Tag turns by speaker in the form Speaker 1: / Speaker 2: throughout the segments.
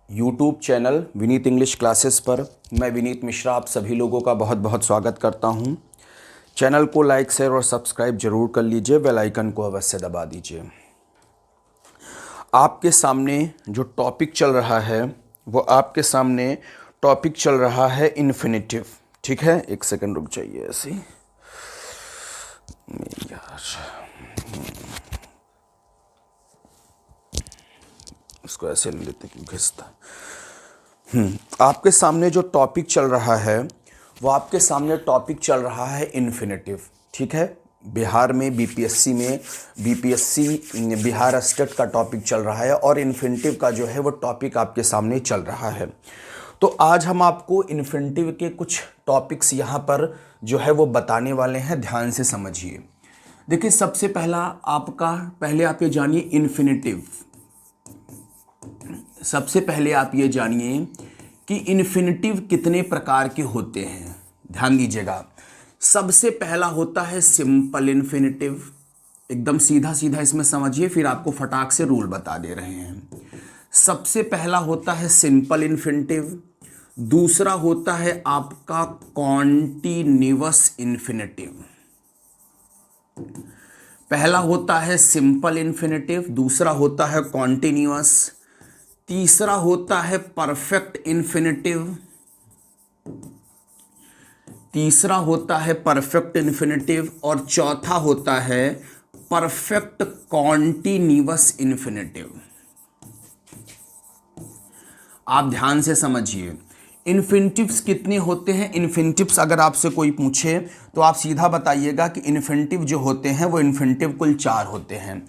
Speaker 1: YouTube channel Vineet English classes पर मैं विनीत मिश्रा आप सभी लोगों का बहुत बहुत स्वागत करता हूं। चैनल को लाइक शेयर और सब्सक्राइब जरूर कर लीजिए, बेल आइकन को अवश्य दबा दीजिए। आपके सामने जो टॉपिक चल रहा है वो आपके सामने टॉपिक चल रहा है इन्फिनेटिव। ठीक है, एक सेकंड रुक जाइए ऐसे ही। इसको ऐसे ले लेते क्यों घिसता। आपके सामने जो टॉपिक चल रहा है वो आपके सामने टॉपिक चल रहा है इन्फिनेटिव। ठीक है, बिहार में बीपीएससी बिहार स्टेट का टॉपिक चल रहा है और इन्फिनेटिव का जो है वो टॉपिक आपके सामने चल रहा है। तो आज हम आपको इन्फिनेटिव के कुछ टॉपिक्स यहाँ पर जो है वो बताने वाले हैं, ध्यान से समझिए। देखिए, सबसे पहले आप ये जानिए इन्फिनेटिव। सबसे पहले आप ये जानिए कि इन्फिनेटिव कितने प्रकार के होते हैं। ध्यान दीजिएगा, सबसे पहला होता है सिंपल इन्फिनेटिव। एकदम सीधा सीधा इसमें समझिए, फिर आपको फटाक से रूल बता दे रहे हैं। सबसे पहला होता है सिंपल इन्फिनेटिव। दूसरा होता है आपका कॉन्टिन्यूअस इन्फिनेटिव। पहला होता है सिंपल इन्फिनेटिव, दूसरा होता है कॉन्टिन्यूअस, तीसरा होता है परफेक्ट इन्फिनेटिव, और चौथा होता है परफेक्ट कॉन्टिन्यूअस इन्फिनेटिव। आप ध्यान से समझिए, इन्फिनेटिव्स कितने होते हैं। इन्फिनेटिव्स अगर आपसे कोई पूछे तो आप सीधा बताइएगा कि इन्फिनेटिव जो होते हैं वो इन्फिनेटिव कुल 4 होते हैं।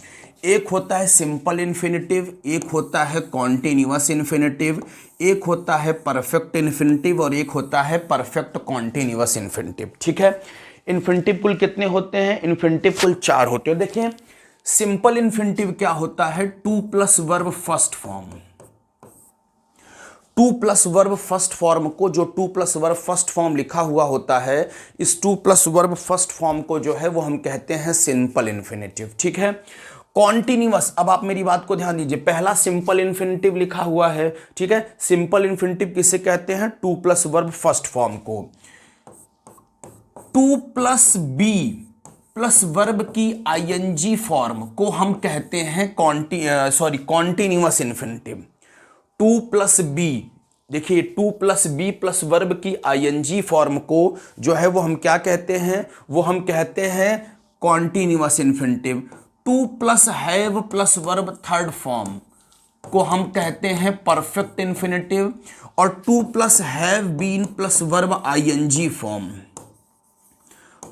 Speaker 1: एक होता है सिंपल इन्फिनेटिव, एक होता है कॉन्टिन्यूअस इन्फिनेटिव, एक होता है परफेक्ट इन्फिनेटिव और एक होता है परफेक्ट कॉन्टिन्यूअस इन्फिनेटिव। ठीक है, इन्फिनेटिव कुल कितने होते हैं। इन्फिनेटिव कुल 4 होते हैं। देखिए, सिंपल इन्फिनेटिव क्या होता है, 2 plus verb first form. 2 plus verb first form को, जो 2 प्लस वर्ब फर्स्ट फॉर्म लिखा हुआ होता है, इस 2 प्लस वर्ब फर्स्ट फॉर्म को जो है वो हम कहते हैं सिंपल इन्फिनेटिव। ठीक है, कॉन्टिन्यूअस, अब आप मेरी बात को ध्यान दीजिए, पहला सिंपल इन्फिनेटिव लिखा हुआ है। ठीक है, सिंपल इन्फिनेटिव किसे कहते हैं, 2 प्लस वर्ब फर्स्ट फॉर्म को। 2 प्लस बी प्लस वर्ब की आईएनजी फॉर्म को हम कहते हैं कॉन्टिन्यूअस इन्फिनेटिव। 2 प्लस बी, देखिए 2 प्लस बी प्लस वर्ब की आईएनजी फॉर्म को जो है वो हम क्या कहते हैं, वो हम कहते हैं continuous infinitive. 2 plus have plus verb third form को हम कहते हैं परफेक्ट इन्फिनेटिव, और 2 plus have been plus verb ING form,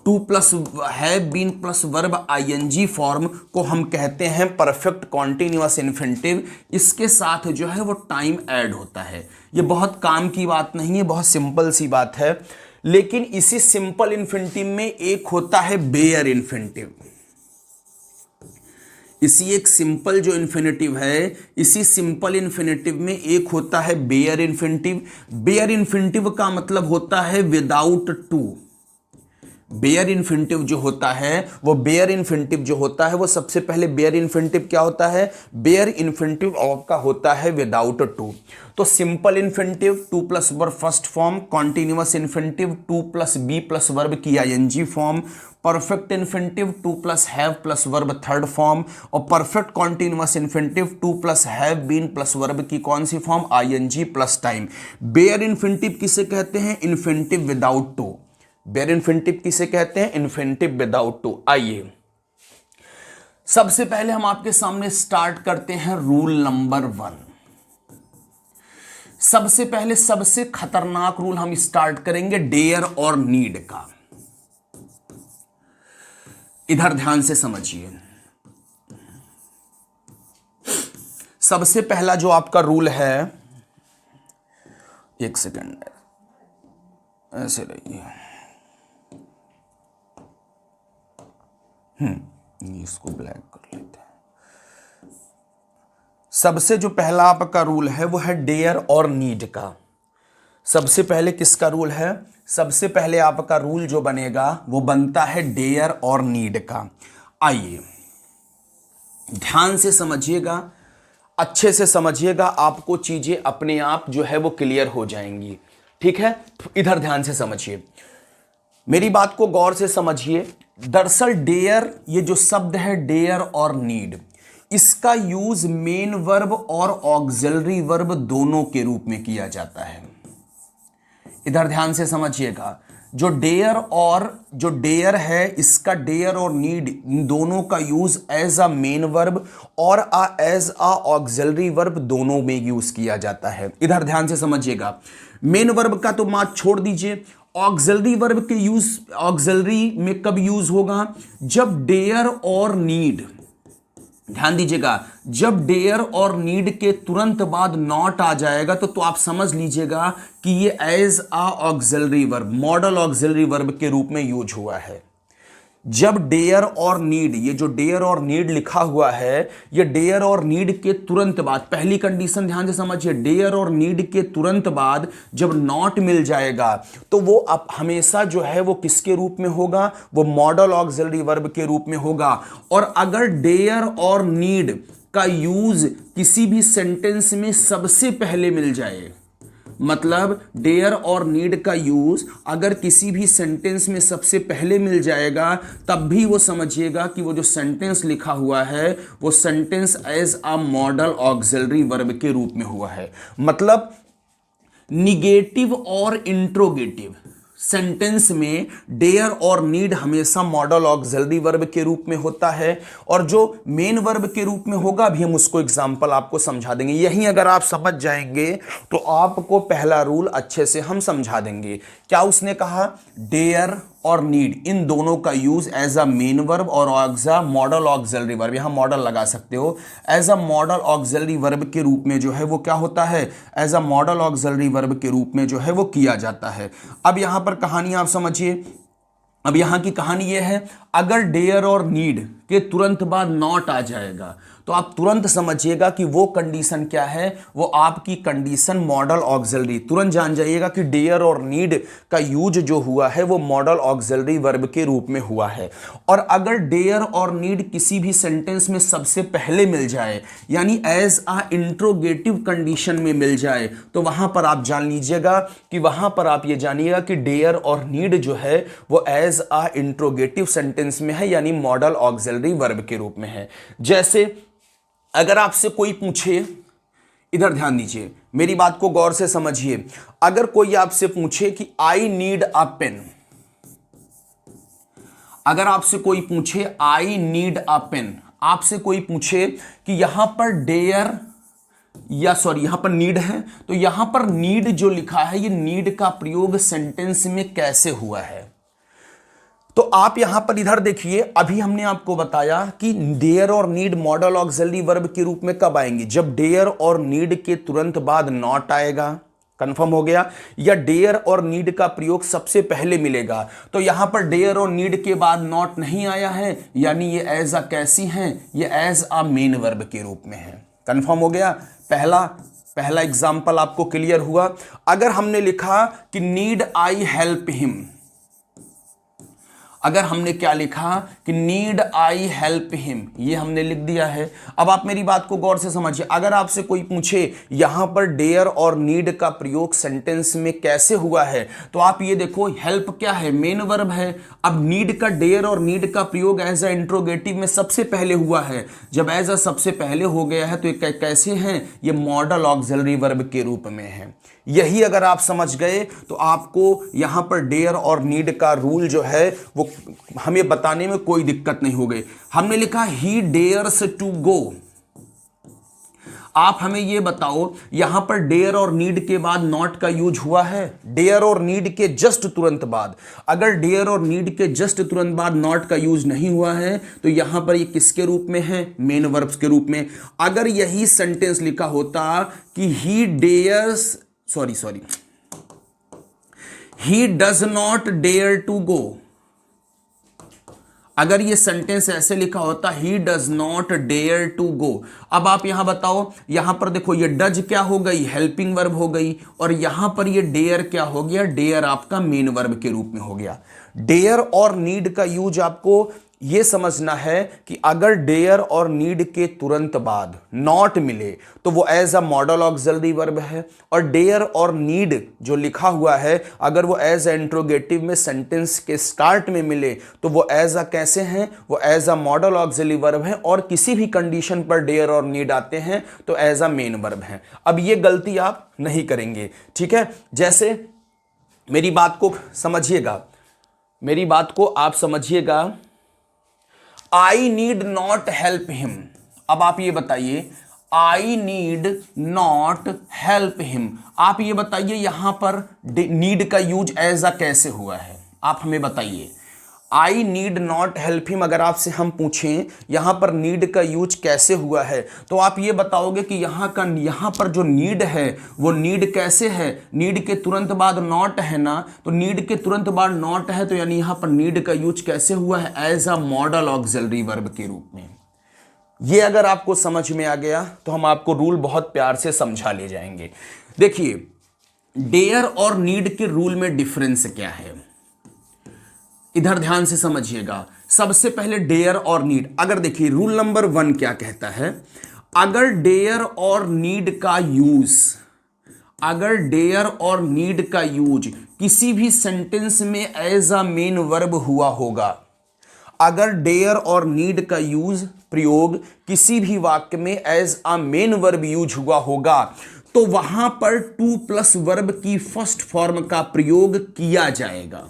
Speaker 1: 2 plus have been plus verb ING form को हम कहते हैं परफेक्ट कॉन्टिन्यूअस इन्फिनेटिव। इसके साथ जो है वो टाइम ऐड होता है। ये बहुत काम की बात नहीं है, बहुत सिंपल सी बात है। लेकिन इसी सिंपल इन्फिनेटिव में एक होता है बेयर इन्फिनेटिव। इसी एक सिंपल जो इन्फिनेटिव है, इसी सिंपल इन्फिनेटिव में एक होता है बेयर इन्फिनेटिव। बेयर इन्फिनेटिव का मतलब होता है विदाउट टू। बेयर इन्फिनेटिव जो होता है वो सबसे पहले बेयर इन्फिनेटिव क्या होता है, बेयर इन्फिनेटिव आपका होता है विदाउट टू। तो simple infinitive 2 plus verb first form, continuous infinitive 2 plus be plus verb की I N G form, perfect infinitive 2 plus have plus verb third form, और perfect continuous infinitive 2 plus have been plus verb की कौन सी form, I N G plus time. Bare infinitive किसे कहते हैं, infinitive without to. Bare infinitive किसे कहते हैं, इन्फिनेटिव विदाउट टू। आइए सबसे पहले हम आपके सामने स्टार्ट करते हैं रूल नंबर 1। सबसे पहले सबसे खतरनाक रूल हम स्टार्ट करेंगे डेयर और नीड का। इधर ध्यान से समझिए, सबसे पहला जो आपका रूल है, एक सेकंड ऐसे रहिए, इसको ब्लैक कर लेते हैं। सबसे जो पहला आपका रूल है वो है डेयर और नीड का। सबसे पहले किसका रूल है, सबसे पहले आपका रूल जो बनेगा वो बनता है डेयर और नीड का। आइए ध्यान से समझिएगा, अच्छे से समझिएगा, आपको चीजें अपने आप जो है वो क्लियर हो जाएंगी। ठीक है, इधर ध्यान से समझिए, मेरी बात को गौर से समझिए। दरअसल डेयर, ये जो शब्द है डेयर और नीड, इसका यूज मेन वर्ब और ऑक्सिलरी वर्ब दोनों के रूप में किया जाता है। इधर ध्यान से समझिएगा, जो डेयर है, इसका डेयर और नीड, इन दोनों का use as a main verb और एज अ ऑक्सिलरी वर्ब दोनों में यूज किया जाता है। इधर ध्यान से समझिएगा, मेन वर्ब का तो बात छोड़ दीजिए, ऑक्सिलरी वर्ब के यूज, ऑक्सिलरी में कब यूज होगा, जब डेयर और नीड, ध्यान दीजिएगा, जब डेयर और नीड के तुरंत बाद नॉट आ जाएगा तो आप समझ लीजिएगा कि ये as a auxiliary verb, modal auxiliary verb के रूप में यूज हुआ है। जब डेयर और नीड, ये जो डेयर और नीड लिखा हुआ है, ये डेयर और नीड के तुरंत बाद, पहली कंडीशन ध्यान से समझिए, डेयर और नीड के तुरंत बाद जब नॉट मिल जाएगा तो वो अब हमेशा जो है वो किसके रूप में होगा, वो मॉडल ऑक्सिलरी वर्ब के रूप में होगा। और अगर डेयर और नीड का यूज किसी भी सेंटेंस में सबसे पहले मिल जाए, मतलब डेयर और नीड का यूज अगर किसी भी सेंटेंस में सबसे पहले मिल जाएगा, तब भी वो समझिएगा कि वो जो सेंटेंस लिखा हुआ है वो sentence as a modal auxiliary verb के रूप में हुआ है। मतलब निगेटिव और इंट्रोगेटिव सेंटेंस में डेयर और नीड हमेशा मॉडल ऑक्सिलरी वर्ब के रूप में होता है, और जो मेन वर्ब के रूप में होगा, अभी हम उसको एग्जांपल आपको समझा देंगे। यही अगर आप समझ जाएंगे तो आपको पहला रूल अच्छे से हम समझा देंगे। क्या उसने कहा, डेयर और नीड इन दोनों का use as a main verb और as a modal auxiliary verb, यहां मॉडल लगा सकते हो, as a modal auxiliary verb के रूप में जो है वो क्या होता है, as a modal auxiliary verb के रूप में जो है वो किया जाता है। अब यहां पर कहानी आप समझिए, अब यहां की कहानी यह है, अगर डेयर और नीड के तुरंत बाद नॉट आ जाएगा तो आप तुरंत समझिएगा कि वो कंडीशन क्या है, वो आपकी कंडीशन मॉडल ऑक्सिलरी, तुरंत जान जाइएगा कि डेयर और नीड का यूज जो हुआ है वो मॉडल ऑक्सिलरी वर्ब के रूप में हुआ है। और अगर डेयर और नीड किसी भी सेंटेंस में सबसे पहले मिल जाए, यानी एज अ इंट्रोगेटिव कंडीशन में मिल जाए, तो वहां पर आप जान लीजिएगा कि वहां पर आप ये जानिएगा कि डेयर और नीड जो है वो एज अ इंट्रोगेटिव सेंटेंस में है, यानी मॉडल ऑक्सिलरी वर्ब के रूप में है। जैसे अगर आपसे कोई पूछे, इधर ध्यान दीजिए, मेरी बात को गौर से समझिए, अगर कोई आपसे पूछे कि आई नीड अ पेन, अगर आपसे कोई पूछे आई नीड अ पेन, आपसे कोई पूछे कि यहां पर डेयर या सॉरी यहां पर नीड है, तो यहां पर नीड जो लिखा है, ये नीड का प्रयोग सेंटेंस में कैसे हुआ है, तो आप यहां पर इधर देखिए, अभी हमने आपको बताया कि डेयर और नीड मॉडल ऑक्सिलरी वर्ब के रूप में कब आएंगे, जब डेयर और नीड के तुरंत बाद नॉट आएगा, कंफर्म हो गया, या डेयर और नीड का प्रयोग सबसे पहले मिलेगा। तो यहां पर डेयर और नीड के बाद नॉट नहीं आया है, यानी ये एज अ कैसी हैं, ये एज अ मेन वर्ब के रूप में है। कंफर्म हो गया, पहला एग्जांपल आपको क्लियर हुआ। अगर हमने लिखा कि नीड आई हेल्प हिम, अगर हमने क्या लिखा कि नीड आई हेल्प हिम, ये हमने लिख दिया है। अब आप मेरी बात को गौर से समझिए, अगर आपसे कोई पूछे यहां पर डेयर और नीड का प्रयोग सेंटेंस में कैसे हुआ है, तो आप ये देखो, हेल्प क्या है, मेन वर्ब है। अब नीड का, डेयर और नीड का प्रयोग एज अ इंट्रोगेटिव में सबसे पहले हुआ है, जब एज अ सबसे पहले हो गया है तो ये कैसे हैं, ये मॉडल ऑक्सिलरी वर्ब के रूप में है। यही अगर आप समझ गए तो आपको यहां पर डेयर और नीड का रूल जो है वो हमें बताने में कोई दिक्कत नहीं हो गई। हमने लिखा ही डेयर्स टू गो, आप हमें यह बताओ यहां पर डेयर और नीड के बाद नॉट का यूज हुआ है, डेयर और नीड के जस्ट तुरंत बाद, अगर डेयर और नीड के जस्ट तुरंत बाद नॉट का यूज नहीं हुआ है तो यहां पर ये किसके रूप में है, मेन वर्ब्स के रूप में। अगर यही सेंटेंस लिखा होता कि he dares he does not dare to go, अगर ये सेंटेंस ऐसे लिखा होता he does not dare to go, अब आप यहां बताओ, यहां पर देखो ये डज क्या हो गई, हेल्पिंग वर्ब हो गई, और यहां पर ये डेयर क्या हो गया, डेयर आपका मेन वर्ब के रूप में हो गया। डेयर और नीड का यूज आपको ये समझना है कि अगर डेयर और नीड के तुरंत बाद नॉट मिले तो वो as a modal auxiliary verb है, और डेयर और नीड जो लिखा हुआ है अगर वो एज अ इंट्रोगेटिव में सेंटेंस के स्टार्ट में मिले तो वो एज अ कैसे हैं, वो as a modal auxiliary verb है, और किसी भी कंडीशन पर डेयर और नीड आते हैं तो एज अ मेन वर्ब है। अब ये गलती आप नहीं करेंगे, ठीक है। जैसे मेरी बात को समझिएगा, मेरी बात को आप समझिएगा, I need not help him. अब आप ये बताइए, I need not help him, आप ये बताइए यहां पर नीड का यूज एज अ कैसे हुआ है, आप हमें बताइए। I need not help him अगर आपसे हम पूछें यहां पर नीड का यूज कैसे हुआ है, तो आप ये बताओगे कि यहां पर जो नीड है वो नीड कैसे है, नीड के तुरंत बाद नॉट है ना, तो नीड के तुरंत बाद नॉट है तो यानी यहां पर नीड का यूज कैसे हुआ है, as a modal auxiliary verb के रूप में। ये अगर आपको समझ में आ गया तो हम आपको रूल बहुत प्यार से समझा ले जाएंगे। देखिए, डेयर और नीड के रूल में डिफरेंस क्या है, इधर ध्यान से समझिएगा। सबसे पहले डेयर और नीड, अगर देखिए रूल नंबर 1 क्या कहता है, अगर डेयर और नीड का यूज, अगर डेयर और नीड का यूज किसी भी सेंटेंस में एज अ मेन वर्ब हुआ होगा, अगर डेयर और नीड का यूज प्रयोग किसी भी वाक्य में as a main verb use हुआ होगा तो वहां पर टू प्लस वर्ब की फर्स्ट फॉर्म का प्रयोग किया जाएगा।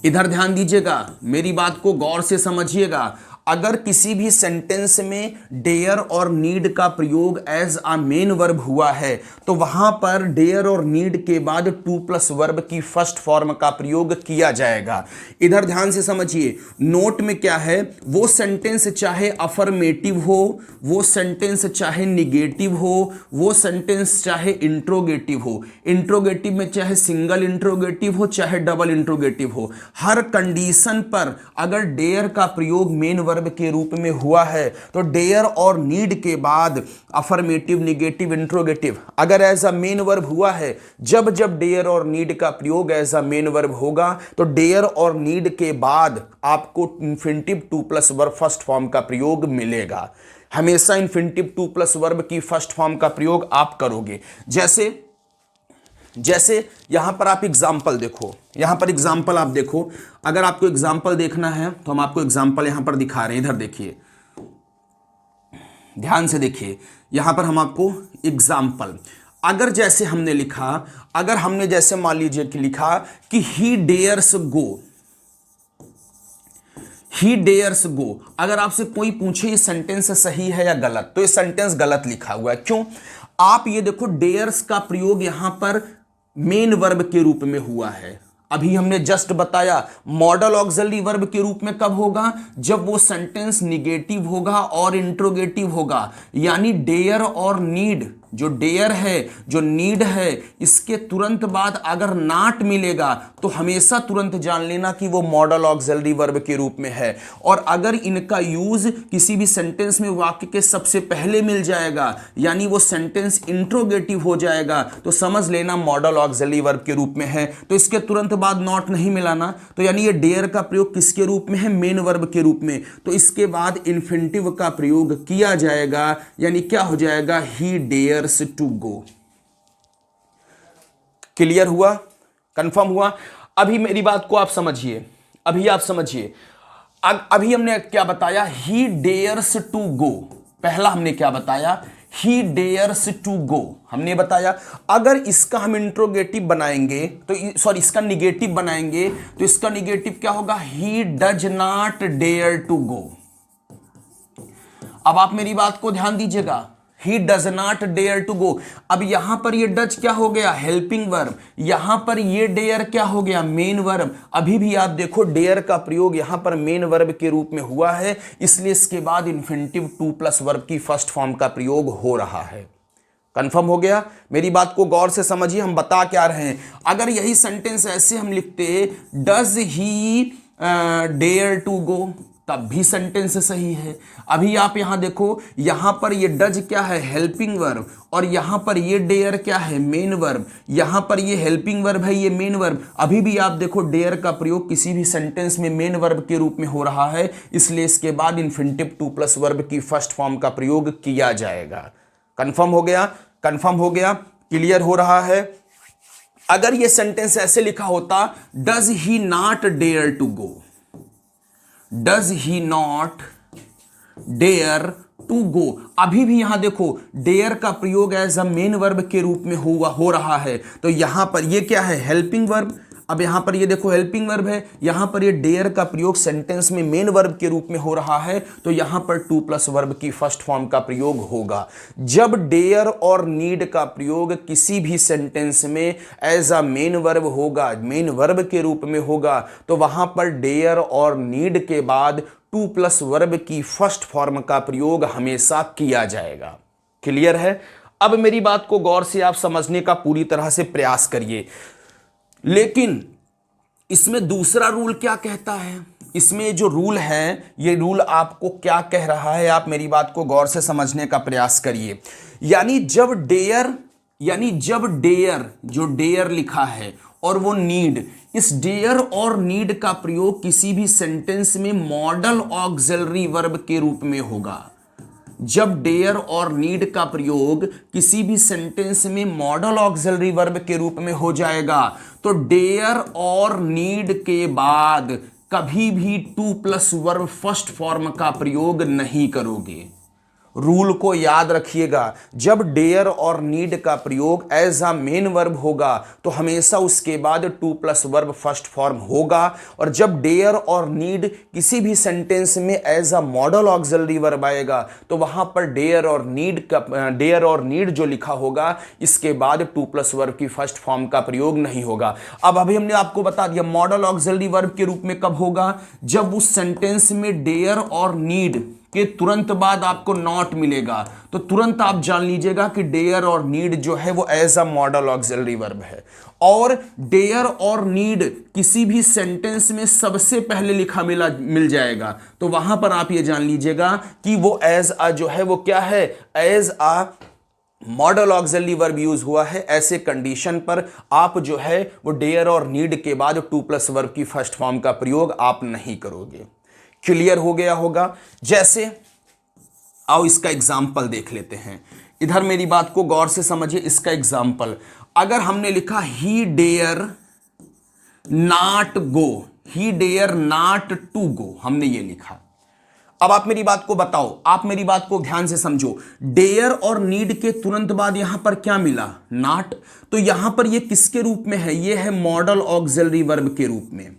Speaker 1: इधर ध्यान दीजिएगा, मेरी बात को गौर से समझिएगा। अगर किसी भी सेंटेंस में डेयर और नीड का प्रयोग एज अ मेन वर्ब हुआ है तो वहां पर डेयर और नीड के बाद टू प्लस वर्ब की फर्स्ट फॉर्म का प्रयोग किया जाएगा। इधर ध्यान से समझिए, नोट में क्या है, वो सेंटेंस चाहे अफर्मेटिव हो, वो सेंटेंस चाहे निगेटिव हो, वो सेंटेंस चाहे इंट्रोगेटिव हो, इंट्रोगेटिव में चाहे सिंगल इंट्रोगेटिव हो चाहे डबल इंट्रोगेटिव हो, हर कंडीशन पर अगर डेयर का प्रयोग मेन वर्ब के रूप में हुआ है तो डेयर और नीड के बाद अफर्मेटिव, निगेटिव, इंट्रोगेटिव अगर एज अ मेन वर्ब हुआ है, जब जब डेयर और नीड का प्रयोग एज अ मेन वर्ब होगा तो डेयर और नीड के बाद आपको infinitive to plus verb first form का प्रयोग मिलेगा। हमेशा इंफिनिटिव टू प्लस वर्ब की फर्स्ट फॉर्म का प्रयोग आप करोगे। जैसे यहां पर आप एग्जाम्पल देखो, यहां पर एग्जाम्पल आप देखो, अगर आपको एग्जाम्पल देखना है तो हम आपको एग्जाम्पल यहां पर दिखा रहे हैं। इधर देखिए, ध्यान से देखिए, यहां पर हम आपको एग्जाम्पल, अगर जैसे हमने लिखा, अगर हमने जैसे मान लीजिए कि लिखा कि he dares go, he dares गो, अगर आपसे कोई पूछे ये सेंटेंस सही है या गलत तो ये सेंटेंस गलत लिखा हुआ है। क्यों? आप ये देखो, डेयर्स का प्रयोग यहां पर मेन वर्ब के रूप में हुआ है। अभी हमने जस्ट बताया मॉडल ऑक्सिलरी वर्ब के रूप में कब होगा, जब वो सेंटेंस निगेटिव होगा और इंट्रोगेटिव होगा। यानी डेयर और नीड, जो डेयर है जो नीड है, इसके तुरंत बाद अगर नॉट मिलेगा तो हमेशा तुरंत जान लेना कि वो मॉडल ऑक्सिलरी वर्ब के रूप में है। और अगर इनका यूज किसी भी सेंटेंस में वाक्य के सबसे पहले मिल जाएगा यानी वो सेंटेंस इंट्रोगेटिव हो जाएगा तो समझ लेना मॉडल ऑक्सिलरी वर्ब के रूप में है। तो इसके तुरंत बाद नॉट नहीं मिलाना, तो यानी ये डेयर का प्रयोग किसके रूप में है, मेन वर्ब के रूप में। तो इसके बाद इंफिनिटिव का प्रयोग किया जाएगा, यानी क्या हो जाएगा, ही डेयर्स टू गो। क्लियर हुआ, कंफर्म हुआ? अभी मेरी बात को आप समझिए, अभी आप समझिए, अभी हमने क्या बताया, ही डेयर्स टू गो। पहला हमने क्या बताया, ही डेयर्स टू गो हमने बताया। अगर इसका हम इंट्रोगेटिव बनाएंगे तो सॉरी इसका निगेटिव बनाएंगे तो इसका निगेटिव क्या होगा, he does not dare to go. अब आप मेरी बात को ध्यान दीजिएगा, he does not dare to go. अब यहां पर ये डज क्या हो गया, हेल्पिंग वर्ब, यहां पर ये डेयर क्या हो गया, मेन वर्ब। अभी भी आप देखो डेयर का प्रयोग यहां पर मेन वर्ब के रूप में हुआ है, इसलिए इसके बाद इंफिनिटिव टू प्लस वर्ब की फर्स्ट फॉर्म का प्रयोग हो रहा है। कंफर्म हो गया? मेरी बात को गौर से समझिए, हम बता क्या रहे हैं। अगर यही सेंटेंस ऐसे हम लिखते, does he dare to go, तब भी सेंटेंस सही है। अभी आप यहां देखो, यहां पर ये डज क्या है, हेल्पिंग वर्ब, और यहां पर ये डेयर क्या है, मेन वर्ब। यहां पर ये हेल्पिंग वर्ब है, ये मेन वर्ब। अभी भी आप देखो डेयर का प्रयोग किसी भी सेंटेंस में मेन वर्ब के रूप में हो रहा है, इसलिए इसके बाद इन्फिनिटिव टू प्लस वर्ब की फर्स्ट फॉर्म का प्रयोग किया जाएगा। कंफर्म हो गया, कंफर्म हो गया, क्लियर हो रहा है। अगर ये सेंटेंस ऐसे लिखा होता, does he not dare to go, does he not dare to go. अभी भी यहां देखो डेयर का प्रयोग एज अ मेन वर्ब के रूप में हो रहा है, तो यहां पर ये क्या है, हेल्पिंग वर्ब। अब यहां पर ये देखो हेल्पिंग वर्ब है, यहां पर ये डेयर का प्रयोग सेंटेंस में मेन वर्ब के रूप में हो रहा है, तो यहां पर टू प्लस वर्ब की फर्स्ट फॉर्म का प्रयोग होगा। जब डेयर और नीड का प्रयोग किसी भी सेंटेंस में एज अ मेन वर्ब होगा, मेन वर्ब के रूप में होगा, तो वहां पर डेयर और नीड के बाद टू प्लस वर्ब की फर्स्ट फॉर्म का प्रयोग हमेशा किया जाएगा। क्लियर है। अब मेरी बात को गौर से आप समझने का पूरी तरह से प्रयास करिए। लेकिन इसमें दूसरा रूल क्या कहता है, इसमें जो रूल है, ये रूल आपको क्या कह रहा है, आप मेरी बात को गौर से समझने का प्रयास करिए। यानी जब डेयर जो डेयर लिखा है और वो नीड, इस डेयर और नीड का प्रयोग किसी भी सेंटेंस में मॉडल ऑक्सिलरी वर्ब के रूप में होगा। जब डेयर और नीड का प्रयोग किसी भी सेंटेंस में मॉडल ऑक्सिलरी वर्ब के रूप में हो जाएगा, तो डेयर और नीड के बाद कभी भी to plus verb first form का प्रयोग नहीं करोगे। रूल को याद रखिएगा, जब डेयर और नीड का प्रयोग एज अ मेन वर्ब होगा तो हमेशा उसके बाद to plus verb first form होगा, और जब डेयर और नीड किसी भी सेंटेंस में as a modal auxiliary verb आएगा तो वहां पर डेयर और नीड जो लिखा होगा इसके बाद टू प्लस वर्ब की फर्स्ट फॉर्म का प्रयोग नहीं होगा। अब अभी हमने आपको बता दिया मॉडल ऑक्सिलरी वर्ब के रूप में कब होगा, जब उस सेंटेंस में डेयर और नीड के तुरंत बाद आपको नॉट मिलेगा, तो तुरंत आप जान लीजिएगा कि डेयर और नीड जो है वो as a modal auxiliary verb है। और डेयर और नीड किसी भी सेंटेंस में सबसे पहले लिखा मिल जाएगा, तो वहां पर आप ये जान लीजिएगा कि वो एज अ जो है वो क्या है, as a modal auxiliary verb use हुआ है। ऐसे कंडीशन पर आप जो है वो डेयर और नीड के बाद टू प्लस वर्ब की फर्स्ट फॉर्म का प्रयोग आप नहीं करोगे। क्लियर हो गया होगा। जैसे आओ इसका एग्जाम्पल देख लेते हैं, इधर मेरी बात को गौर से समझिए। इसका एग्जाम्पल अगर हमने लिखा he dare not go, he dare not to go, हमने ये लिखा। अब आप मेरी बात को बताओ, आप मेरी बात को ध्यान से समझो। डेयर और नीड के तुरंत बाद यहां पर क्या मिला, नॉट। तो यहां पर ये किसके रूप में है, ये है मॉडल ऑक्सिलरी वर्ब के रूप में।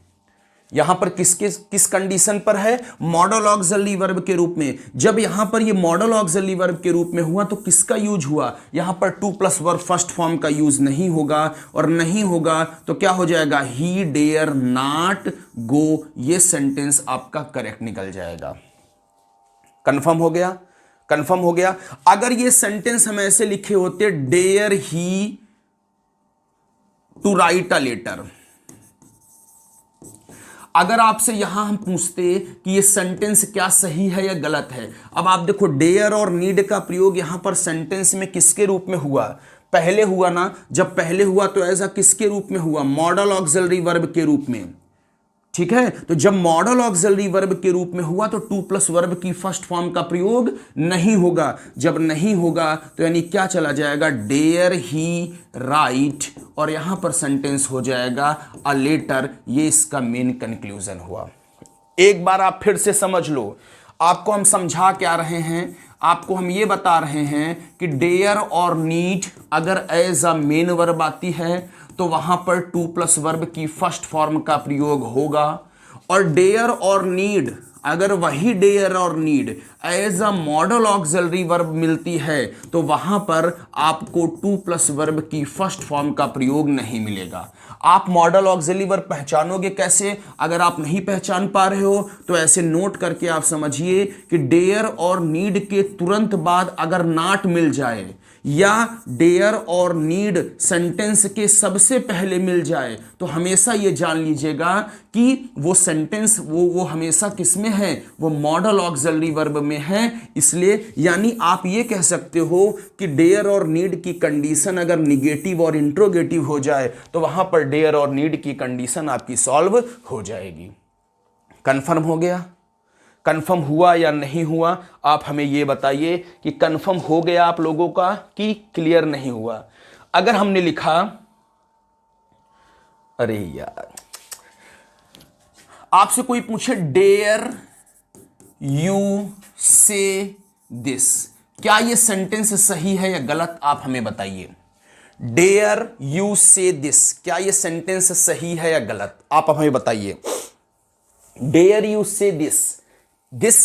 Speaker 1: यहां पर किस कंडीशन पर है, मॉडल ऑक्सिलरी वर्ब के रूप में। जब यहां पर ये मॉडल ऑक्सिलरी वर्ब के रूप में हुआ तो किसका यूज हुआ, यहां पर to plus verb first form का यूज नहीं होगा, और नहीं होगा तो क्या हो जाएगा, ही डेयर नॉट गो, ये सेंटेंस आपका करेक्ट निकल जाएगा। कंफर्म हो गया, कंफर्म हो गया। अगर ये सेंटेंस हम ऐसे लिखे होते, dare he to write a letter, अगर आपसे यहां हम पूछते कि ये सेंटेंस क्या सही है या गलत है, अब आप देखो डेयर और नीड का प्रयोग यहां पर सेंटेंस में किसके रूप में हुआ, पहले हुआ ना। जब पहले हुआ तो ऐसा किसके रूप में हुआ, मॉडल ऑक्सिलरी वर्ब के रूप में। ठीक है, तो जब मॉडल ऑक्सिलरी वर्ब के रूप में हुआ तो टू प्लस वर्ब की फर्स्ट फॉर्म का प्रयोग नहीं होगा। जब नहीं होगा तो यानी क्या चला जाएगा, डेयर ही राइट, और यहां पर सेंटेंस हो जाएगा अ लेटर। ये इसका मेन कंक्लूजन हुआ। एक बार आप फिर से समझ लो, आपको हम समझा क्या रहे हैं, आपको हम ये बता रहे हैं कि डेयर और नीड अगर एज अ मेन वर्ब आती है तो वहां पर टू प्लस वर्ब की फर्स्ट फॉर्म का प्रयोग होगा, और डेयर और नीड अगर वही डेयर और need as a modal auxiliary verb मिलती है तो वहां पर आपको टू प्लस वर्ब की फर्स्ट फॉर्म का प्रयोग नहीं मिलेगा। आप मॉडल ऑक्सिलरी वर्ब पहचानोगे कैसे? अगर आप नहीं पहचान पा रहे हो तो ऐसे नोट करके आप समझिए कि डेयर और नीड के तुरंत बाद अगर नॉट मिल जाए या डेयर और नीड सेंटेंस के सबसे पहले मिल जाए तो हमेशा ये जान लीजिएगा कि वो सेंटेंस वो हमेशा किस में है? वो मॉडल ऑक्सिलरी वर्ब में है। इसलिए यानी आप ये कह सकते हो कि डेयर और नीड की कंडीशन अगर निगेटिव और इंट्रोगेटिव हो जाए तो वहां पर डेयर और नीड की कंडीशन आपकी सॉल्व हो जाएगी। कंफर्म हो गया? कंफर्म हुआ या नहीं हुआ? आप हमें ये बताइए कि कंफर्म हो गया आप लोगों का कि क्लियर नहीं हुआ। अगर हमने लिखा, अरे यार, आपसे कोई पूछे डेयर यू से दिस, क्या ये सेंटेंस सही है या गलत? आप हमें बताइए। डेयर यू से दिस, क्या ये सेंटेंस सही है या गलत? आप हमें बताइए। डेयर यू से this, this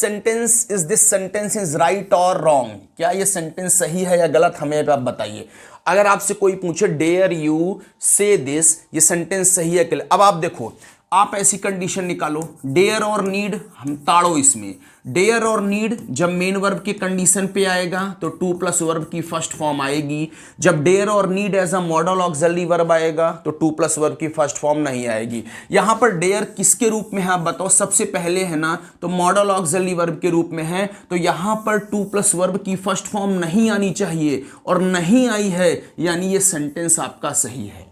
Speaker 1: sentence is right और रॉन्ग, क्या ये सेंटेंस सही है या गलत? हमें आप बताइए। अगर आपसे कोई पूछे डेयर यू से दिस, ये सेंटेंस सही है क्या? अब आप देखो, आप ऐसी कंडीशन निकालो, डेयर और नीड हम ताड़ो इसमें। डेयर और नीड जब मेन वर्ब की कंडीशन पे आएगा तो टू प्लस वर्ब की फर्स्ट फॉर्म आएगी। जब डेयर और need as a modal auxiliary verb आएगा तो टू प्लस वर्ब की फर्स्ट फॉर्म नहीं आएगी। यहां पर डेयर किसके रूप में है आप बताओ? सबसे पहले है ना, तो मॉडल ऑक्सिलरी वर्ब के रूप में है, तो यहां पर टू प्लस वर्ब की फर्स्ट फॉर्म नहीं आनी चाहिए और नहीं आई है, यानी ये सेंटेंस आपका सही है।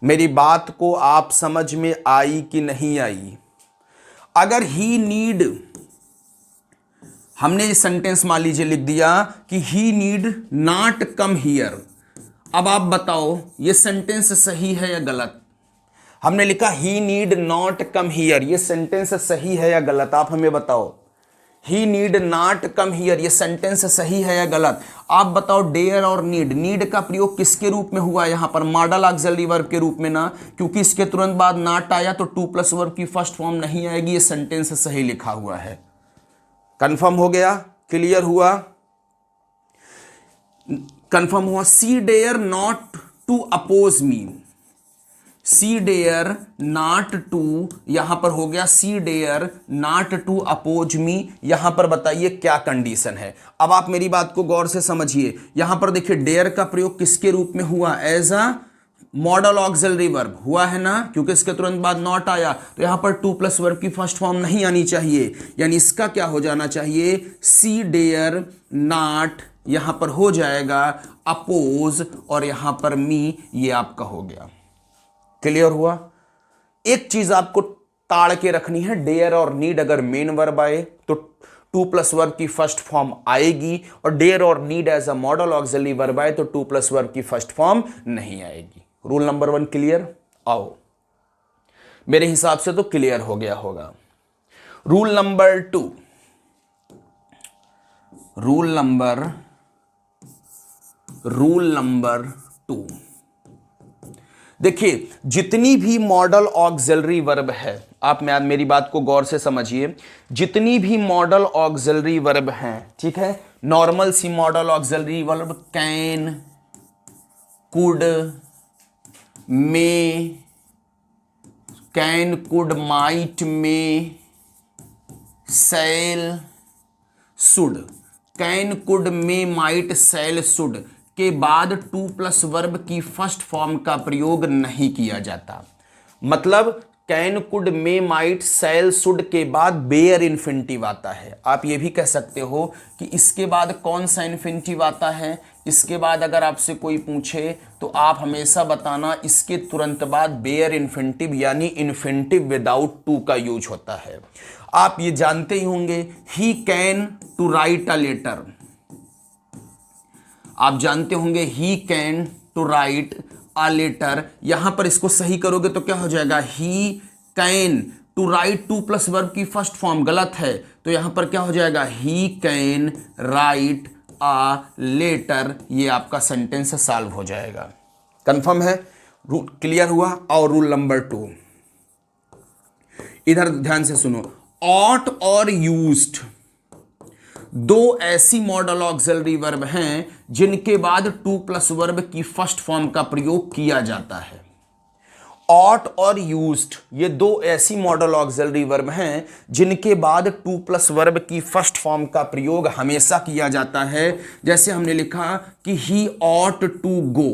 Speaker 1: मेरी बात को आप समझ में आई कि नहीं आई? अगर ही नीड, हमने ये सेंटेंस मान लीजिए लिख दिया कि ही नीड नॉट कम हियर, अब आप बताओ ये सेंटेंस सही है या गलत? हमने लिखा ही नीड नॉट कम हियर, ये सेंटेंस सही है या गलत? आप हमें बताओ। ही नीड नॉट कम हियर, ये सेंटेंस सही है या गलत? आप बताओ। डेयर और नीड का प्रयोग किसके रूप में हुआ? यहां पर मॉडल ऑक्सिलरी वर्ब के रूप में ना, क्योंकि इसके तुरंत बाद नॉट आया तो टू प्लस वर्ब की फर्स्ट फॉर्म नहीं आएगी। ये सेंटेंस सही लिखा हुआ है। कंफर्म हो गया? क्लियर हुआ? कंफर्म हुआ? She dare not to oppose me, she dare not to, यहां पर हो गया she dare not to oppose me. यहां पर बताइए क्या कंडीशन है? अब आप मेरी बात को गौर से समझिए। यहां पर देखिए डेयर का प्रयोग किसके रूप में हुआ? As a modal auxiliary verb हुआ है ना, क्योंकि इसके तुरंत बाद नॉट आया तो यहां पर टू प्लस वर्ब की फर्स्ट फॉर्म नहीं आनी चाहिए, यानी इसका क्या हो जाना चाहिए? सी डेयर नॉट, यहां पर हो जाएगा अपोज, और यहां पर मी, ये आपका हो गया। क्लियर हुआ? एक चीज आपको ताड़ के रखनी है, डेयर और नीड अगर मेन वर्ब आए तो टू प्लस वर्ब की फर्स्ट फॉर्म आएगी, और डेयर और need as a modal auxiliary verb आए तो टू प्लस वर्ब की फर्स्ट फॉर्म नहीं आएगी। Rule number 1 clear? आओ, मेरे हिसाब से तो क्लियर हो गया होगा। रूल नंबर 2, रूल नंबर 2, देखिए जितनी भी मॉडल ऑक्सिलरी वर्ब है, आप मेरी बात को गौर से समझिए, जितनी भी मॉडल ऑक्सिलरी वर्ब हैं, ठीक है, नॉर्मल सी modal auxiliary verb can, could, may, can, could, might, may, shall, should, can, could, may, might, shall, should के बाद टू प्लस वर्ब की फर्स्ट फॉर्म का प्रयोग नहीं किया जाता। मतलब can, could, may, might, shall, should के बाद बेयर इन्फिनिटिव आता है। आप ये भी कह सकते हो कि इसके बाद कौन सा इन्फिनिटिव आता है? इसके बाद अगर आपसे कोई पूछे तो आप हमेशा बताना इसके तुरंत बाद बेयर इन्फिनिटिव यानी इन्फिनिटिव विदाउट टू का यूज होता है। आप ये जानते ही होंगे, he can to write a letter, आप जानते होंगे he can to write a letter. यहां पर इसको सही करोगे तो क्या हो जाएगा? He can to write, to plus verb की फर्स्ट फॉर्म गलत है, तो यहां पर क्या हो जाएगा? He can write a letter, ये आपका सेंटेंस सॉल्व हो जाएगा। कंफर्म है? क्लियर हुआ? और रूल नंबर 2, इधर ध्यान से सुनो। ऑट और यूज्ड, दो ऐसी मॉडल ऑक्सिलरी वर्ब हैं जिनके बाद टू प्लस वर्ब की फर्स्ट फॉर्म का प्रयोग किया जाता है। ought और used, ये दो ऐसी मॉडल ऑक्सिलरी वर्ब हैं जिनके बाद टू प्लस वर्ब की फर्स्ट फॉर्म का प्रयोग हमेशा किया जाता है। जैसे हमने लिखा कि he ought to go,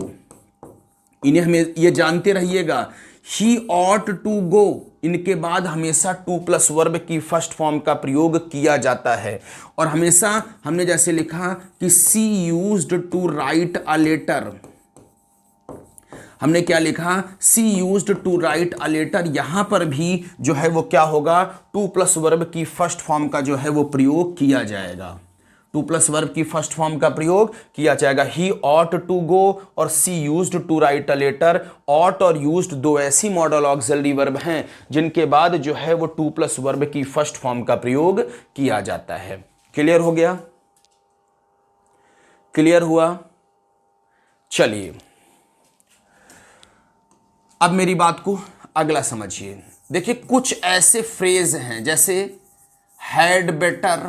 Speaker 1: इन्हें हमें ये जानते रहिएगा, he ought to go, इनके बाद हमेशा टू प्लस वर्ब की फर्स्ट फॉर्म का प्रयोग किया जाता है। और हमेशा हमने जैसे लिखा कि she used to write a letter, हमने क्या लिखा, she used to write a letter, यहां पर भी जो है वो क्या होगा, टू प्लस वर्ब की फर्स्ट फॉर्म का जो है वो प्रयोग किया जाएगा। टू प्लस वर्ब की फर्स्ट फॉर्म का प्रयोग किया जाएगा। ही ऑट टू गो और she used to write a letter. Ought और यूज्ड दो ऐसी मॉडल ऑक्सिलरी वर्ब हैं जिनके बाद जो है वो टू प्लस वर्ब की फर्स्ट फॉर्म का प्रयोग किया जाता है। क्लियर हो गया? क्लियर हुआ? चलिए अब मेरी बात को अगला समझिए। देखिए कुछ ऐसे फ्रेज हैं जैसे had better,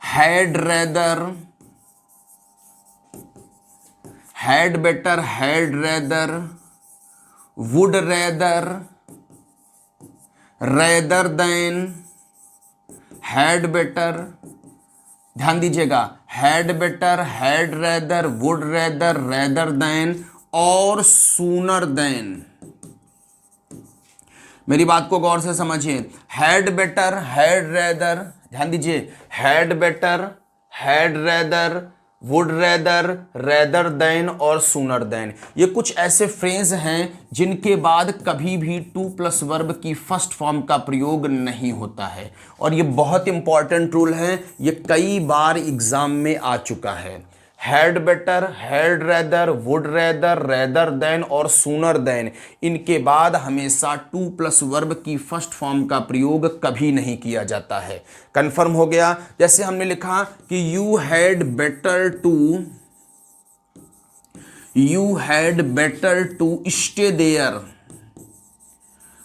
Speaker 1: had rather, had better, had rather, would rather, rather then, had better, ध्यान दीजिएगा, had better, had rather, would rather, rather than और सूनर देन। मेरी बात को गौर से समझिए। हैड बेटर, हैड रेदर, ध्यान दीजिए, had better, had rather, would rather, rather than और सूनर देन, ये कुछ ऐसे फ्रेज हैं जिनके बाद कभी भी टू प्लस वर्ब की फर्स्ट फॉर्म का प्रयोग नहीं होता है। और ये बहुत इंपॉर्टेंट रूल है, ये कई बार एग्जाम में आ चुका है। Had better, had rather, would rather, rather than और सूनर देन, इनके बाद हमेशा टू प्लस वर्ब की फर्स्ट फॉर्म का प्रयोग कभी नहीं किया जाता है। कंफर्म हो गया? जैसे हमने लिखा कि you had better to stay there,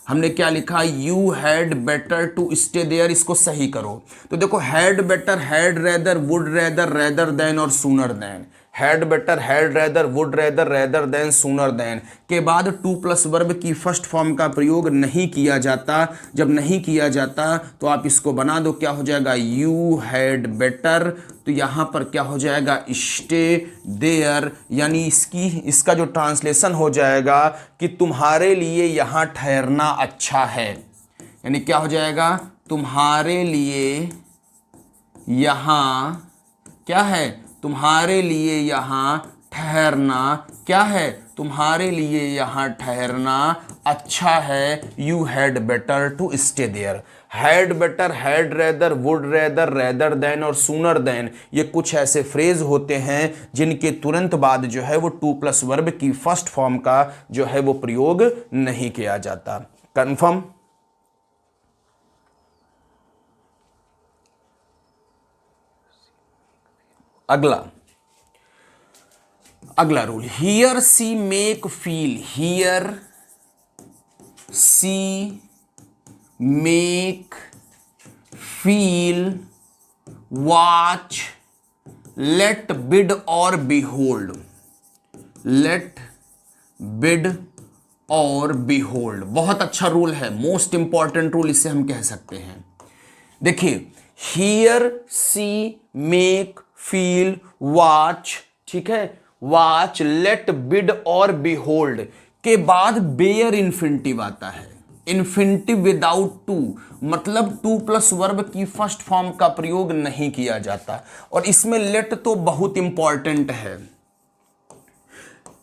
Speaker 1: हमने क्या लिखा, you had better to stay there, इसको सही करो। तो देखो had better, had rather, would rather, rather than और sooner than, had better, had rather, would rather, rather than, sooner than के बाद टू प्लस वर्ब की फर्स्ट फॉर्म का प्रयोग नहीं किया जाता। जब नहीं किया जाता तो आप इसको बना दो, क्या हो जाएगा, यू हैड बेटर, तो यहां पर क्या हो जाएगा, स्टे देयर, यानी इसका जो ट्रांसलेशन हो जाएगा कि तुम्हारे लिए यहां ठहरना अच्छा है। यानी क्या हो जाएगा, तुम्हारे लिए यहां क्या है, तुम्हारे लिए यहां ठहरना क्या है, तुम्हारे लिए यहां ठहरना अच्छा है। You had better to stay there. Had better, had rather, would rather, rather than और सूनर देन, ये कुछ ऐसे फ्रेज होते हैं जिनके तुरंत बाद जो है वो टू प्लस वर्ब की फर्स्ट फॉर्म का जो है वो प्रयोग नहीं किया जाता। कंफर्म? अगला rule, hear see make feel, hear see make feel, watch, let bid और बिहोल्ड, लेट बिड और बिहोल्ड, बहुत अच्छा रूल है, मोस्ट इंपॉर्टेंट रूल इसे हम कह सकते हैं। देखिए here see make feel watch, ठीक है, वॉच, लेट बिड और बिहोल्ड के बाद बेयर इन्फिनिटिव आता है। इन्फिनिटिव विदाउट टू, मतलब टू प्लस वर्ब की फर्स्ट फॉर्म का प्रयोग नहीं किया जाता। और इसमें लेट तो बहुत इंपॉर्टेंट है,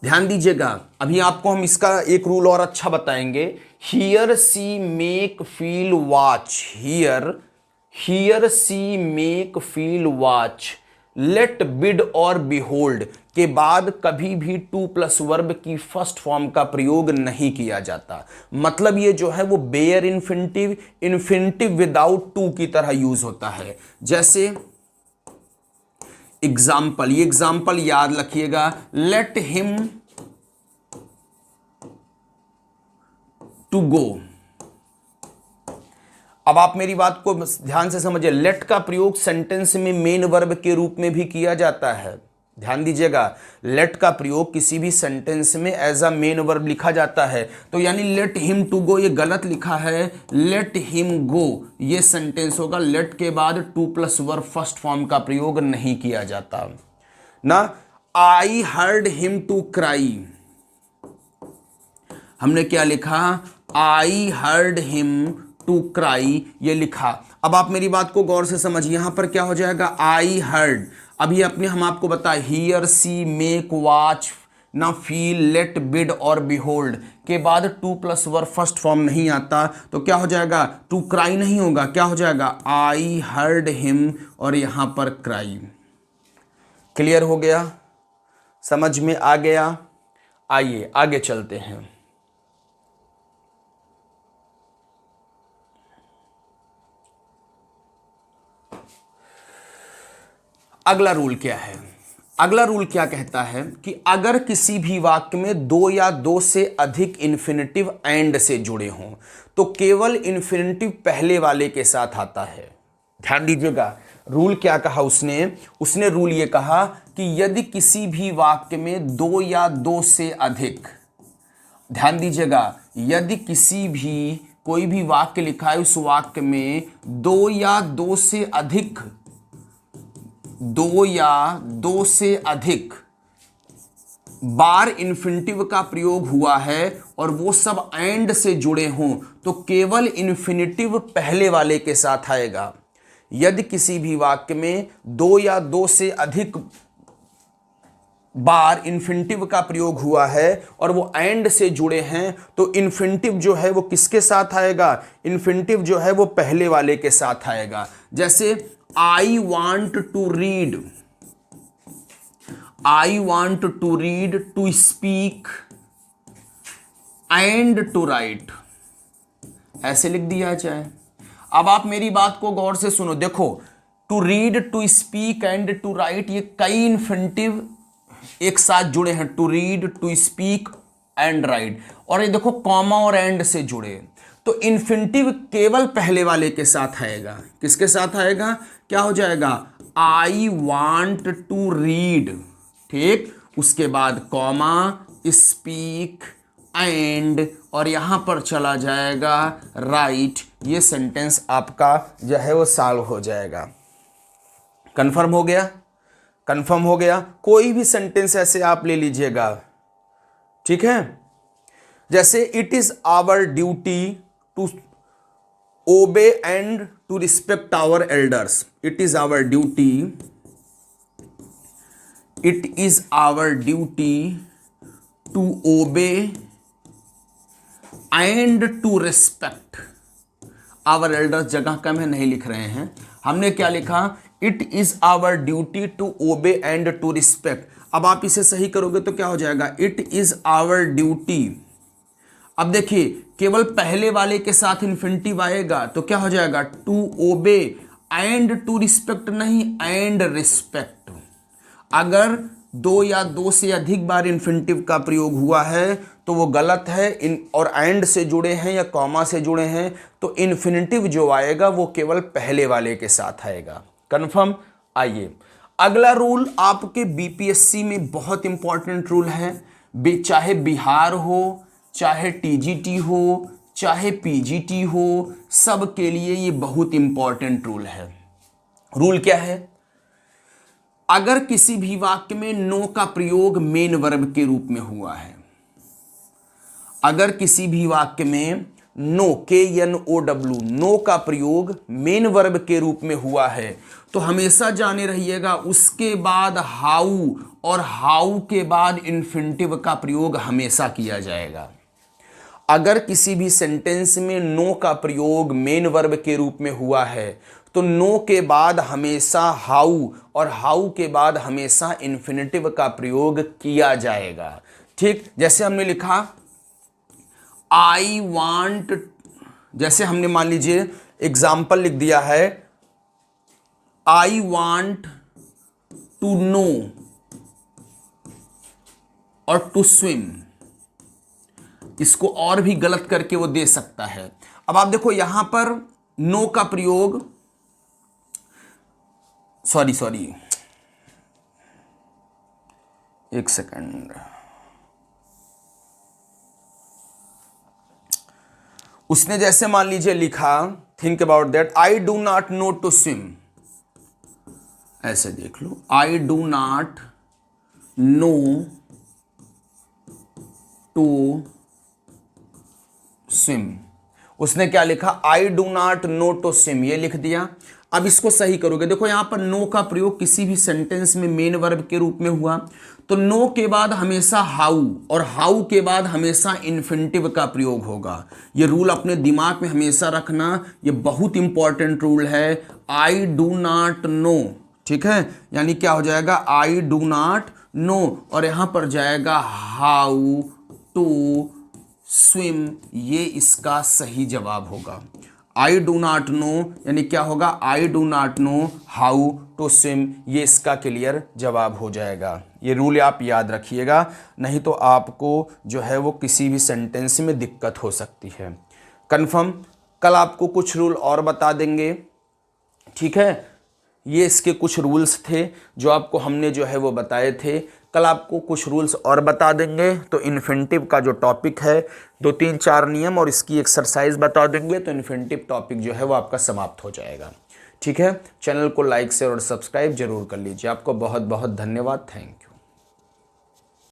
Speaker 1: ध्यान दीजिएगा। अभी आपको हम इसका एक रूल और अच्छा बताएंगे। Hear see make feel watch, hear see make feel watch, let bid और बिहोल्ड के बाद कभी भी टू प्लस वर्ब की फर्स्ट फॉर्म का प्रयोग नहीं किया जाता। मतलब ये जो है वो bare infinitive, infinitive without to की तरह यूज होता है। जैसे एग्जाम्पल, ये एग्जाम्पल याद रखिएगा, लेट हिम टू गो। अब आप मेरी बात को ध्यान से समझिए, लेट का प्रयोग सेंटेंस में मेन वर्ब के रूप में भी किया जाता है। ध्यान दीजिएगा, लेट का प्रयोग किसी भी सेंटेंस में एज अ मेन वर्ब लिखा जाता है। तो यानी लेट हिम टू गो, ये गलत लिखा है, लेट हिम गो ये सेंटेंस होगा। लेट के बाद to plus verb first form का प्रयोग नहीं किया जाता ना। I heard him to cry, हमने क्या लिखा, I heard him to cry ये लिखा। अब आप मेरी बात को गौर से समझिए, यहां पर क्या हो जाएगा, आई हर्ड, अभी अपने हम आपको बताए हियर सी मेक वॉच ना फील लेट बिड और बिहोल्ड के बाद to plus verb first form नहीं आता, तो क्या हो जाएगा, टू क्राई नहीं होगा, क्या हो जाएगा, आई हर्ड हिम और यहां पर क्राई। क्लियर हो गया, समझ में आ गया। आइए आगे चलते हैं। अगला रूल क्या है, अगला रूल क्या कहता है कि अगर किसी भी वाक्य में दो या दो से अधिक इन्फिनेटिव एंड से जुड़े हों तो केवल इन्फिनेटिव पहले वाले के साथ आता है। ध्यान दीजिएगा, रूल क्या कहा उसने रूल ये कहा कि यदि किसी भी वाक्य में दो या दो से अधिक, ध्यान दीजिएगा, यदि किसी भी कोई भी वाक्य लिखा है उस वाक्य में दो या दो से अधिक, दो या दो से अधिक बार इन्फिनेटिव का प्रयोग हुआ है और वो सब एंड से जुड़े हों तो केवल इन्फिनेटिव पहले वाले के साथ आएगा। यदि किसी भी वाक्य में दो या दो से अधिक बार इन्फिनेटिव का प्रयोग हुआ है और वो एंड से जुड़े हैं तो इन्फिनेटिव जो है वो किसके साथ आएगा, इन्फिनेटिव जो है वो पहले वाले के साथ आएगा। जैसे I want to read, I want to read, to speak and to write, ऐसे लिख दिया जाए। अब आप मेरी बात को गौर से सुनो, देखो to read, to speak and to write ये कई इन्फिनेटिव एक साथ जुड़े हैं, to read, to speak and write, और ये देखो कॉमा और एंड से जुड़े, तो इन्फिनेटिव केवल पहले वाले के साथ आएगा। किसके साथ आएगा, क्या हो जाएगा, आई वांट टू रीड, ठीक, उसके बाद कॉमा, स्पीक एंड, और यहां पर चला जाएगा राइट, ये सेंटेंस आपका जो है वो सॉल्व हो जाएगा। कंफर्म हो गया, कंफर्म हो गया। कोई भी सेंटेंस ऐसे आप ले लीजिएगा, ठीक है, जैसे it is our duty to obey and to respect our elders, it is our duty, it is our duty to obey and to respect our elders, जगह कम है नहीं लिख रहे हैं, हमने क्या लिखा, it is our duty to obey and to respect. अब आप इसे सही करोगे तो क्या हो जाएगा, इट इज आवर ड्यूटी, अब देखिए केवल पहले वाले के साथ इन्फिनेटिव आएगा तो क्या हो जाएगा, to obey and to respect नहीं, एंड रिस्पेक्ट। अगर दो या दो से अधिक बार इन्फिनेटिव का प्रयोग हुआ है तो वो गलत है, और एंड से जुड़े हैं या कॉमा से जुड़े हैं तो इन्फिनेटिव जो आएगा वो केवल पहले वाले के साथ आएगा। कंफर्म। आइए अगला रूल आपके बीपीएससी में बहुत इंपॉर्टेंट रूल है, चाहे बिहार हो, चाहे टीजीटी हो, चाहे पीजीटी हो, सब के लिए ये बहुत इंपॉर्टेंट रूल है। रूल क्या है, अगर किसी भी वाक्य में नो का प्रयोग मेन वर्ब के रूप में हुआ है, अगर किसी भी वाक्य में नो, KNOW, नो का प्रयोग मेन वर्ब के रूप में हुआ है तो हमेशा जाने रहिएगा उसके बाद हाउ और हाउ के बाद इन्फिनेटिव का प्रयोग हमेशा किया जाएगा। अगर किसी भी सेंटेंस में नो का प्रयोग मेन वर्ब के रूप में हुआ है तो नो के बाद हमेशा हाउ और हाउ के बाद हमेशा इन्फिनेटिव का प्रयोग किया जाएगा। ठीक, जैसे हमने लिखा आई वांट, जैसे हमने मान लीजिए एग्जाम्पल लिख दिया है, आई वांट टू नो और टू स्विम, इसको और भी गलत करके वो दे सकता है। अब आप देखो यहां पर नो का प्रयोग, सॉरी एक सेकंड, उसने जैसे मान लीजिए लिखा, think about that, I do not know to swim, ऐसे देख लो, I do not know to swim, उसने क्या लिखा, I do not know to swim, ये लिख दिया। अब इसको सही करोगे, देखो यहां पर नो का प्रयोग किसी भी सेंटेंस में मेन वर्ब के रूप में हुआ, तो नो के बाद हमेशा हाउ, और हाउ के बाद हमेशा इन्फिनिटिव का प्रयोग होगा। ये रूल अपने दिमाग में हमेशा रखना, ये बहुत इंपॉर्टेंट रूल है। आई डू नॉट नो, ठीक है, यानी क्या हो जाएगा, आई डू नॉट नो, और यहां पर जाएगा हाउ टू स्विम, ये इसका सही जवाब होगा। आई डू नॉट नो यानी क्या होगा, I do not know how to swim, ये इसका क्लियर जवाब हो जाएगा। ये रूल आप याद रखिएगा, नहीं तो आपको जो है वो किसी भी सेंटेंस में दिक्कत हो सकती है। कंफर्म, कल आपको कुछ रूल और बता देंगे, ठीक है। ये इसके कुछ रूल्स थे जो आपको हमने जो है वो बताए थे, कल आपको कुछ रूल्स और बता देंगे। तो इन्फिनिटिव का जो टॉपिक है, 2-3-4 नियम और इसकी एक्सरसाइज बता देंगे, तो इन्फिनिटिव टॉपिक जो है वो आपका समाप्त हो जाएगा, ठीक है। चैनल को लाइक शेयर और सब्सक्राइब जरूर कर लीजिए। आपको बहुत बहुत धन्यवाद, थैंक यू।